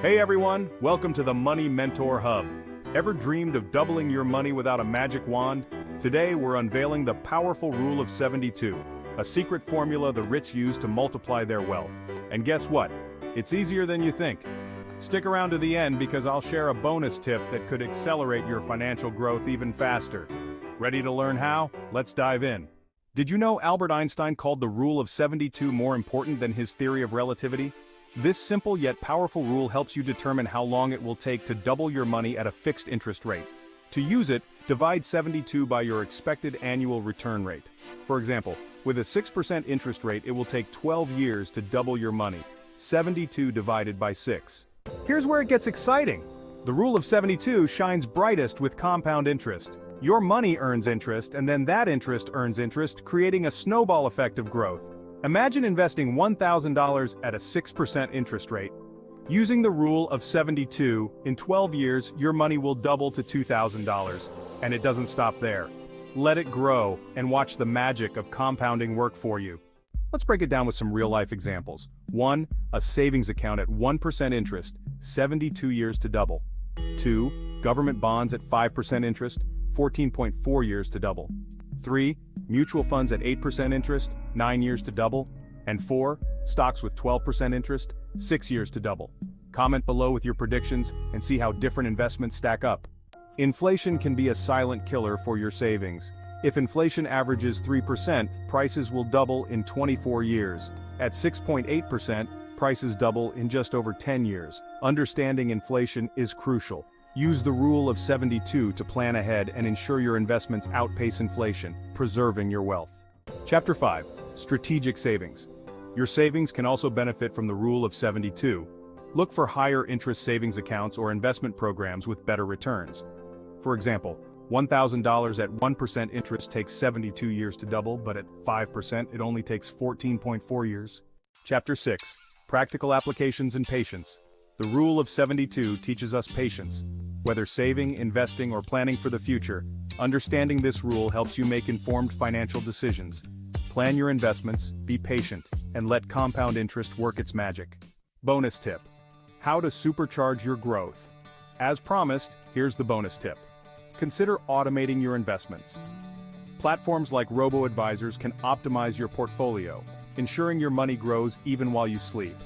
Hey everyone, welcome to the Money Mentor Hub. Ever dreamed of doubling your money without a magic wand? Today we're unveiling the powerful Rule of 72, a secret formula the rich use to multiply their wealth. And guess what? It's easier than you think. Stick around to the end because I'll share a bonus tip that could accelerate your financial growth even faster. Ready to learn how? Let's dive in. Did you know Albert Einstein called the Rule of 72 more important than his theory of relativity? This simple yet powerful rule helps you determine how long it will take to double your money at a fixed interest rate. To use it, divide 72 by your expected annual return rate. For example, with a 6% interest rate, it will take 12 years to double your money. 72 divided by 6. Here's where it gets exciting. The Rule of 72 shines brightest with compound interest. Your money earns interest, and then that interest earns interest, creating a snowball effect of growth. Imagine investing $1,000 at a 6% interest rate. Using the Rule of 72, in 12 years, your money will double to $2,000. And it doesn't stop there. Let it grow and watch the magic of compounding work for you. Let's break it down with some real-life examples. 1. A savings account at 1% interest, 72 years to double. 2. Government bonds at 5% interest, 14.4 years to double. 3. Mutual funds at 8% interest, 9 years to double. And 4. Stocks with 12% interest, 6 years to double. Comment below with your predictions and see how different investments stack up. Inflation can be a silent killer for your savings. If inflation averages 3%, prices will double in 24 years. At 6.8%, prices double in just over 10 years. Understanding inflation is crucial. Use the Rule of 72 to plan ahead and ensure your investments outpace inflation, preserving your wealth. Chapter 5. Strategic Savings. Your savings can also benefit from the Rule of 72. Look for higher interest savings accounts or investment programs with better returns. For example, $1,000 at 1% interest takes 72 years to double, but at 5% it only takes 14.4 years. Chapter 6. Practical Applications and Patience. The Rule of 72 teaches us patience. Whether saving, investing, or planning for the future, understanding this rule helps you make informed financial decisions. Plan your investments, be patient, and let compound interest work its magic. Bonus tip. How to supercharge your growth. As promised, here's the bonus tip. Consider automating your investments. Platforms like robo-advisors can optimize your portfolio, ensuring your money grows even while you sleep.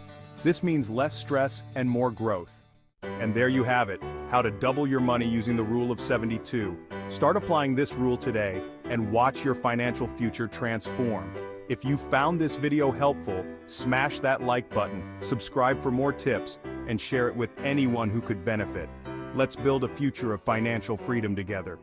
This means less stress and more growth. And there you have it, how to double your money using the Rule of 72. Start applying this rule today and watch your financial future transform. If you found this video helpful, smash that like button, subscribe for more tips, and share it with anyone who could benefit. Let's build a future of financial freedom together.